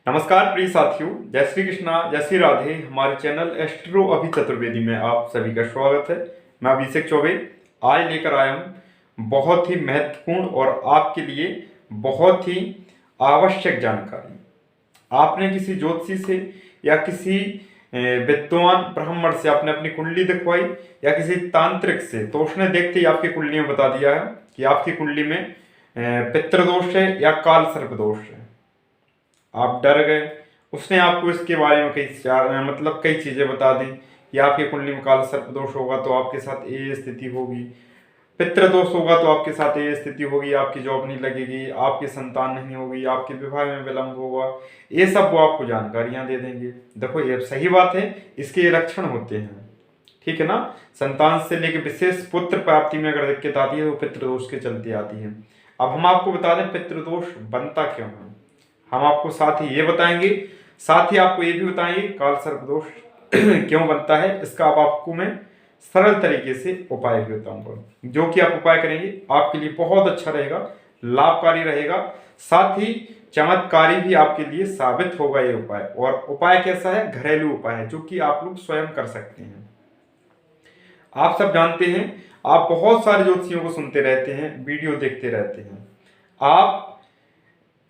नमस्कार प्रिय साथियों, जय श्री कृष्णा, जय श्री राधे। हमारे चैनल एस्ट्रो अभी चतुर्वेदी में आप सभी का स्वागत है। मैं अभिषेक चौबे आज लेकर आया हूँ बहुत ही महत्वपूर्ण और आपके लिए बहुत ही आवश्यक जानकारी। आपने किसी ज्योतिषी से या किसी विद्वान ब्राह्मण से आपने अपनी कुंडली दिखवाई या किसी तांत्रिक से, तो उसने देखते ही आपकी कुंडली में बता दिया है कि आपकी कुंडली में पितृदोष है या काल सर्प दोष है। आप डर गए। उसने आपको इसके बारे में कई चीजें बता दी कि आपकी कुंडली में काल सर्प दोष होगा तो आपके साथ ये स्थिति होगी, पितृ दोष होगा तो आपके साथ ये स्थिति होगी, आपकी जॉब नहीं लगेगी, आपकी संतान नहीं होगी, आपके विवाह में विलंब होगा। ये सब वो आपको जानकारियां दे देंगे। देखो ये सही बात है, इसके ये लक्षण होते हैं, ठीक है ना। संतान से लेकर विशेष पुत्र प्राप्ति में अगर दिक्कत आती है तो पितृदोष के चलते आती है। अब हम आपको बता दें पितृदोष बनता क्यों है, हम आपको साथ ही ये बताएंगे, साथ ही आपको ये भी बताएंगे काल सर्प दोष क्यों बनता है। इसका अब आपको मैं सरल तरीके से उपाय भी बताऊंगा, जो कि आप उपाय करेंगे आपके लिए बहुत अच्छा रहेगा, लाभकारी रहेगा, साथ ही चमत्कारी भी आपके लिए साबित होगा ये उपाय। और उपाय कैसा है? घरेलू उपाय है, जो कि आप लोग स्वयं कर सकते हैं। आप सब जानते हैं, आप बहुत सारे ज्योतिषियों को सुनते रहते हैं, वीडियो देखते रहते हैं। आप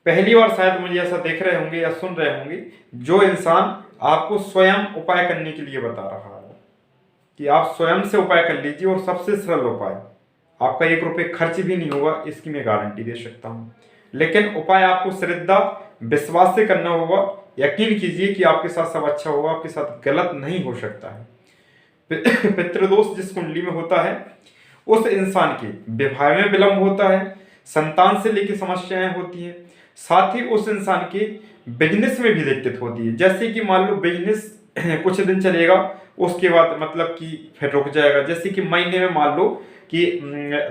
पहली बार शायद मुझे ऐसा देख रहे होंगे या सुन रहे होंगे जो इंसान आपको स्वयं उपाय करने के लिए बता रहा है कि आप स्वयं से उपाय कर लीजिए और सबसे सरल उपाय, आपका 1 रुपये खर्च भी नहीं होगा, इसकी मैं गारंटी दे सकता हूं। लेकिन उपाय आपको श्रद्धा विश्वास से करना होगा। यकीन कीजिए कि आपके साथ सब अच्छा होगा, आपके साथ गलत नहीं हो सकता है। पितृदोष जिस कुंडली में होता है उस इंसान के विवाह में विलंब होता है, संतान से लेकर समस्याएं होती हैं, साथ ही उस इंसान के बिजनेस में भी दिक्कत होती है। जैसे कि मान लो बिजनेस कुछ दिन चलेगा, उसके बाद मतलब कि फिर रुक जाएगा। जैसे कि महीने में मान लो कि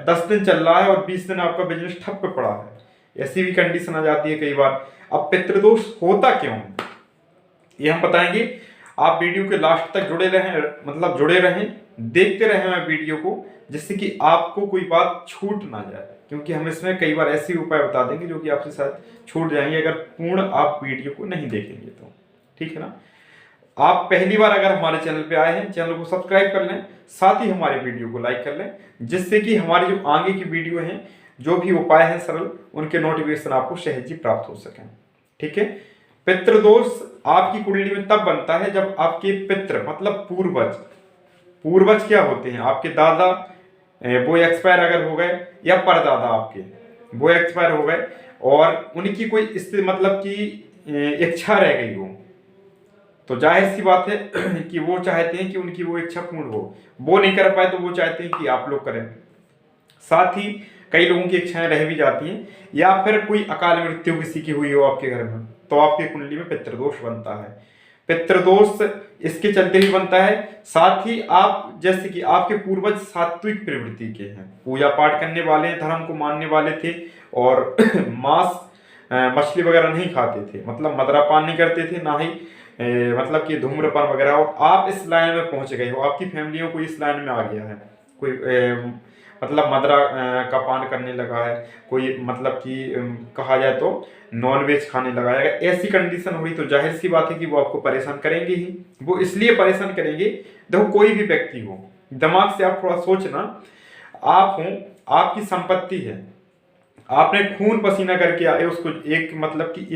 10 दिन चल रहा है और 20 दिन आपका बिजनेस ठप पे पड़ा है, ऐसी भी कंडीशन आ जाती है कई बार। अब पितृदोष होता क्यों है ये हम बताएंगे। आप वीडियो के लास्ट तक जुड़े रहें, मतलब जुड़े रहें, देखते रहें मैं वीडियो को, जिससे कि आपको कोई बात छूट ना जाए, क्योंकि हम इसमें कई बार ऐसे उपाय बता देंगे जो कि आपसे शायद छूट जाएंगे अगर पूर्ण आप वीडियो को नहीं देखेंगे तो, ठीक है ना। आप पहली बार अगर हमारे चैनल पे आए हैं, चैनल को सब्सक्राइब कर लें, साथ ही हमारे वीडियो को लाइक कर लें, जिससे कि हमारी जो आगे की वीडियो हैं, जो भी उपाय हैं सरल, उनके नोटिफिकेशन आपको सहज ही प्राप्त हो सकें, ठीक है। पितृदोष आपकी कुंडली में तब बनता है जब आपके पितृ मतलब पूर्वज क्या होते हैं, आपके दादा वो एक्सपायर अगर हो गए, या परदादा आपके वो एक्सपायर हो गए और उनकी कोई मतलब की इच्छा रह गई हो, तो जाहिर सी बात है कि वो चाहते हैं कि उनकी वो इच्छा पूर्ण हो। वो नहीं कर पाए तो वो चाहते हैं कि आप लोग करें। साथ ही कई लोगों की इच्छाएं रह भी जाती हैं, या फिर कोई अकाल मृत्यु किसी की हुई हो आपके घर में, तो आपकी कुंडली में पितृदोष बनता है। पितृदोष इसके चलते भी बनता है। साथ ही आप जैसे कि आपके पूर्वज सात्विक प्रवृत्ति के हैं, पूजा पाठ करने वाले, धर्म को मानने वाले थे और मांस मछली वगैरह नहीं खाते थे, मतलब मदिरापान नहीं करते थे, ना ही मतलब कि धूम्रपान वगैरह। और आप इस लाइन में पहुंच गए हो, आपकी फैमिलियों को इस लाइन में आ गया है, कोई मतलब मदिरा का पान करने लगा है, कोई मतलब कि कहा जाए तो नॉनवेज खाने लगा है। अगर ऐसी कंडीशन हुई तो जाहिर सी बात है कि वो आपको परेशान करेंगे ही। वो इसलिए परेशान करेंगे, देखो कोई भी व्यक्ति हो, दिमाग से आप थोड़ा सोचना, आप हो, आपकी संपत्ति है, आपने खून पसीना करके आए उसको एक मतलब कि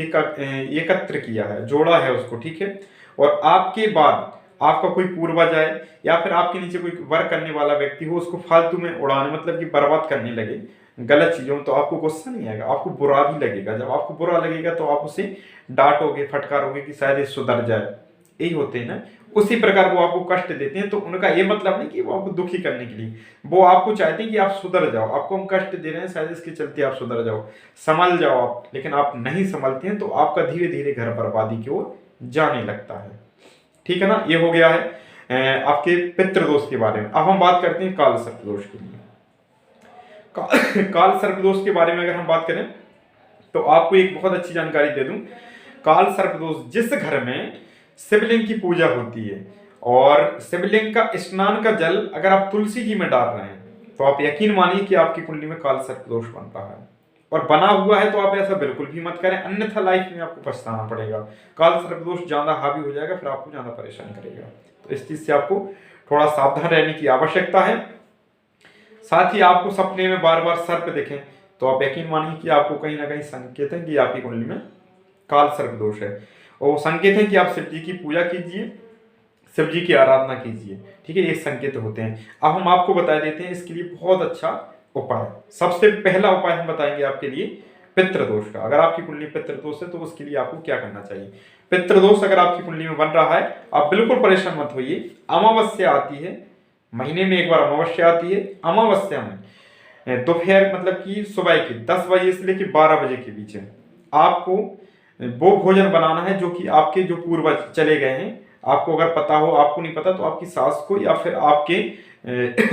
एकत्र किया है, जोड़ा है उसको, ठीक है। और आपके बाद आपका कोई पूर्वज आए या फिर आपके नीचे कोई वर्क करने वाला व्यक्ति हो, उसको फालतू में उड़ाने मतलब कि बर्बाद करने लगे गलत चीजों में, तो आपको गुस्सा नहीं आएगा, आपको बुरा भी लगेगा। जब आपको बुरा लगेगा तो आप उसे डांटोगे, फटकारोगे कि शायद ये सुधर जाए। यही होते हैं ना, उसी प्रकार वो आपको कष्ट देते हैं। तो उनका ये मतलब नहीं कि वो आपको दुखी करने के लिए, वो आपको चाहते हैं कि आप सुधर जाओ। आपको हम कष्ट दे रहे हैं, शायद इसके चलते आप सुधर जाओ, संभल जाओ आप, लेकिन आप नहीं संभलते हैं तो आपका धीरे धीरे घर बर्बादी की ओर जाने लगता है, ठीक है ना। ये हो गया है आपके पितृदोष के बारे में। अब हम बात करते हैं काल सर्पदोष के लिए। काल सर्पदोष के बारे में अगर हम बात करें तो आपको एक बहुत अच्छी जानकारी दे दूं। काल सर्पदोष जिस घर में शिवलिंग की पूजा होती है और शिवलिंग का स्नान का जल अगर आप तुलसी जी में डाल रहे हैं, तो आप यकीन मानिए कि आपकी कुंडली में काल सर्पदोष बनता है। और बना हुआ है तो आप ऐसा बिल्कुल भी मत करें, अन्यथा लाइफ में आपको पछताना पड़ेगा। काल सर्प दोष ज़्यादा हावी हो जाएगा, फिर आपको ज़्यादा परेशान करेगा। तो इस चीज़ से आपको थोड़ा सावधान रहने की आवश्यकता है। साथ ही आपको सपने में बार बार सर्प दिखें तो आप यकीन मानिए कि आपको कहीं ना कहीं संकेत है कि आपकी कुंडली में काल सर्प दोष है, और वो संकेत है कि आप शिव जी की पूजा कीजिए, शिव जी की आराधना कीजिए। ठीक है, ये संकेत होते हैं। अब हम आपको बता देते हैं इसके लिए बहुत अच्छा उपाय। सबसे पहला उपाय हम बताएंगे आपके लिए पितृदोष का। अगर आपकी कुंडली पितृदोष है तो उसके लिए आपको क्या करना चाहिए। पितृदोष अगर आपकी कुंडली में बन रहा है, आप बिल्कुल परेशान मत होइए। अमावस्या आती है, महीने में एक बार अमावस्या आती है। अमावस्या में दोपहर मतलब कि सुबह के 10 बजे से लेकर 12 बजे के बीच में आपको वो भोजन बनाना है जो कि आपके जो पूर्वज चले गए हैं, आपको अगर पता हो, आपको नहीं पता तो आपकी सास को या फिर आपके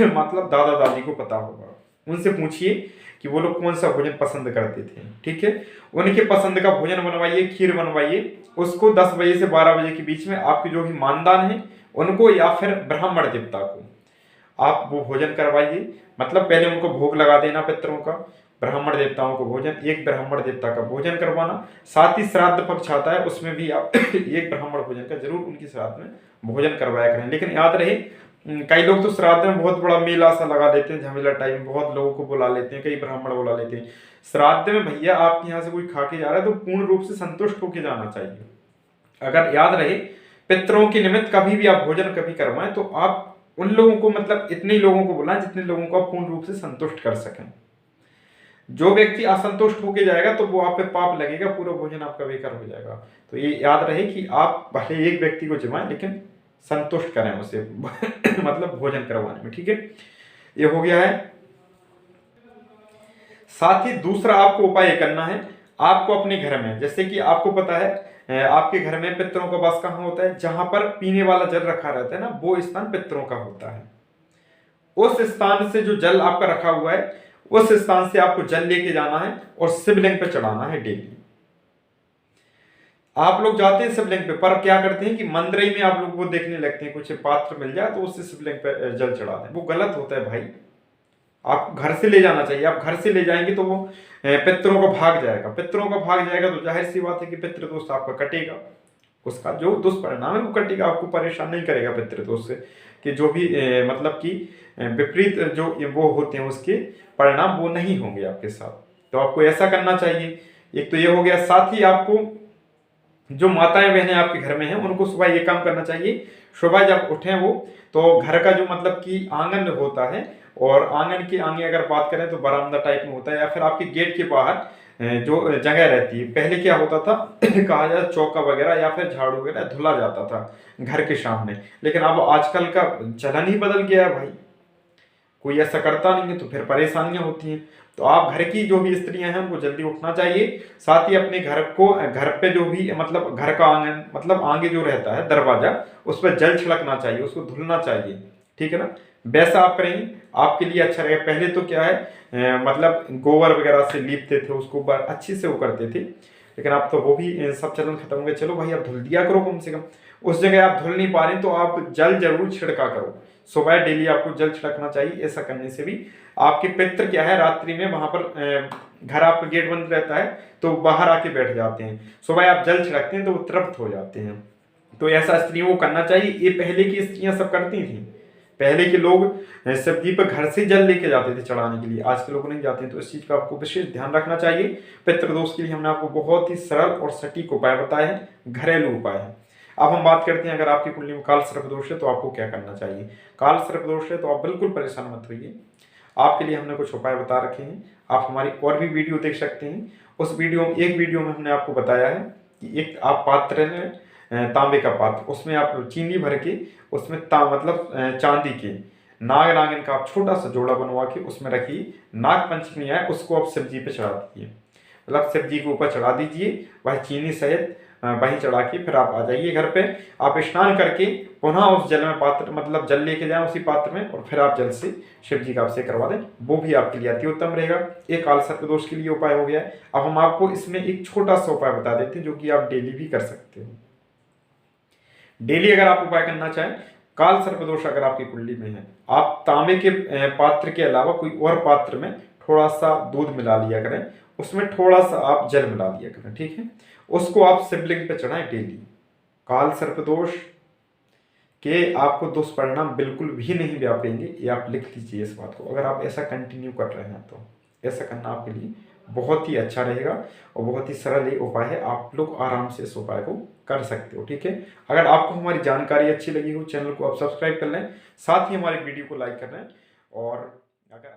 मतलब दादा दादी को पता होगा, उनसे पूछिए कि वो लोग कौन सा भोजन पसंद करते थे। ठीक है, उनके पसंद का भोजन बनवाइए, खीर बनवाइए, उसको 10 बजे से 12 बजे के बीच में आपके जो भी मानदान है उनको या फिर ब्राह्मण देवता को आप वो भोजन करवाइए। मतलब पहले उनको भोग लगा देना पितरों का, ब्राह्मण देवताओं को भोजन, एक ब्राह्मण देवता का भोजन करवाना। साथ ही श्राद्ध पक्ष आता है, उसमें भी आप एक ब्राह्मण भोजन का जरूर उनकी श्राद्ध में भोजन करवाया करें। लेकिन याद रहे, कई लोग तो श्राद्ध में बहुत बड़ा मेला सा लगा देते हैं, झमेला टाइम, बहुत लोगों को बुला लेते हैं, कई ब्राह्मण बुला लेते हैं। श्राद्ध में भैया आपके यहाँ से कोई खा के जा रहा है तो पूर्ण रूप से संतुष्ट होकर जाना चाहिए। अगर याद रहे, पितरों के निमित्त कभी भी आप भोजन कभी करवाएं तो आप उन लोगों को मतलब इतने लोगों को बुलाएं जितने लोगों को आप पूर्ण रूप से संतुष्ट कर सकें। जो व्यक्ति असंतुष्ट होके जाएगा तो वो आप पे पाप लगेगा, पूरा भोजन आपका बेकार हो जाएगा। तो ये याद रहे कि आप भले एक व्यक्ति को जिमाएं लेकिन संतुष्ट करें उसे मतलब भोजन करवाने में। ठीक है, ये हो गया है। साथ ही दूसरा आपको उपाय करना है, आपको अपने घर में, जैसे कि आपको पता है आपके घर में पितरों का वास कहाँ होता है, जहां पर पीने वाला जल रखा रहता है ना, वो स्थान पितरों का होता है। उस स्थान से जो जल आपका रखा हुआ है, उस स्थान से आपको जल लेके जाना है और शिवलिंग पे चढ़ाना है डेली। आप लोग जाते हैं शिवलिंग पे, पर क्या करते हैं कि मंदिर में आप लोग वो देखने लगते हैं कुछ पात्र मिल जाए तो उससे शिवलिंग पे जल चढ़ा दें। वो गलत होता है भाई, आप घर से ले जाना चाहिए। आप घर से ले जाएंगे तो वो पितरों का भाग जाएगा, पितरों का भाग जाएगा तो जाहिर सी बात है कि पितृ दोष आपका कटेगा, उसका जो दुष्परिणाम है वो कटेगा, आपको परेशान नहीं करेगा पितृ दोष से। कि जो भी मतलब कि विपरीत जो वो होते हैं उसके परिणाम वो नहीं होंगे आपके साथ। तो आपको ऐसा करना चाहिए। एक तो ये हो गया। साथ ही आपको जो माताएं बहनें आपके घर में हैं उनको सुबह ये काम करना चाहिए, सुबह जब उठें वो, तो घर का जो मतलब कि आंगन होता है, और आंगन के आगे अगर बात करें तो बरामदा टाइप में होता है, या फिर आपके गेट के बाहर जो जगह रहती है, पहले क्या होता था कहा जाए चौका वगैरह या फिर झाड़ू वगैरह धुला जाता था घर के सामने, लेकिन अब आजकल का चलन ही बदल गया है भाई, कोई ऐसा करता नहीं है तो फिर परेशानियां होती हैं। तो आप घर की जो भी स्त्रियां हैं उनको जल्दी उठना चाहिए। साथ ही अपने घर को, घर पे जो भी मतलब घर का आंगन मतलब आगे जो रहता है दरवाजा, उस पर जल छिड़कना चाहिए, उसको धुलना चाहिए। ठीक है ना, वैसा आप करेंगे आपके लिए अच्छा रहेगा। पहले तो क्या है मतलब गोबर वगैरह से लीपते थे, उसको अच्छी से वो करते थे, लेकिन अब तो वो भी सब चलन खत्म हो गए। चलो भाई आप धुल दिया करो कम से कम, उस जगह आप धुल नहीं पा रहे तो आप जल जरूर छिड़का करो, सुबह डेली आपको जल छिड़कना चाहिए। ऐसा करने से भी आपके पितृ क्या है रात्रि में वहां पर घर आपका गेट बंद रहता है तो बाहर आके बैठ जाते हैं, सुबह आप जल छिड़कते हैं तो वो तृप्त हो जाते हैं। तो ऐसा स्त्रियों को करना चाहिए। ये पहले की स्त्रियां सब करती थी, पहले के लोग सब्जी पर घर से जल लेके जाते थे चढ़ाने के लिए, आज के लोग नहीं जाते हैं। तो इस चीज का आपको विशेष ध्यान रखना चाहिए। पितृदोष के लिए हमने आपको बहुत ही सरल और सटीक उपाय बताए हैं, घरेलू उपाय है। अब हम बात करते हैं अगर आपकी कुंडली में काल सर्प दोष है तो आपको क्या करना चाहिए। काल सर्प दोष है तो आप बिल्कुल परेशान मत होइए, आपके लिए हमने कुछ उपाय बता रखे हैं। आप हमारी और भी वीडियो देख सकते हैं। उस वीडियो एक वीडियो में हमने आपको बताया है कि एक आप पात्र में तांबे का पात्र, उसमें आप चीनी भर के उसमें मतलब चांदी के नाग नागिन का आप छोटा सा जोड़ा बनवा के उसमें रखिए। नाग पंचमी है उसको आप शिव जी पे चढ़ा दीजिए, मतलब शिव जी के ऊपर चढ़ा दीजिए, वह चीनी सहित वहीं चढ़ा के फिर आप आ जाइए घर पे। आप स्नान करके पुनः उस जल में पात्र मतलब जल लेके जाएं उसी पात्र में, और फिर आप जल से शिव जी का अभिषेक करवा दें, वो भी आपके लिए अति उत्तम रहेगा। एक काल सर्प दोष के लिए उपाय हो गया है। अब हम आपको इसमें एक छोटा सा उपाय बता देते हैं जो कि आप डेली भी कर सकते हो। डेली अगर आप उपाय करना चाहें, काल सर्प दोष अगर आपकी कुंडली में है, आप तांबे के पात्र के अलावा कोई और पात्र में थोड़ा सा दूध मिला लिया करें, उसमें थोड़ा सा आप जल मिला दिया करें, ठीक है। उसको आप शिवलिंग पे चढ़ाएं डेली। काल सर्पदोष के आपको दुष्परिणाम बिल्कुल भी नहीं व्यापेंगे, ये आप लिख लीजिए इस बात को। अगर आप ऐसा कंटिन्यू कर रहे हैं तो ऐसा करना आपके लिए बहुत ही अच्छा रहेगा और बहुत ही सरल ये उपाय है, आप लोग आराम से इस उपाय को कर सकते हो, ठीक है। अगर आपको हमारी जानकारी अच्छी लगी हो, चैनल को आप सब्सक्राइब कर लें, साथ ही हमारे वीडियो को लाइक कर लें। और अगर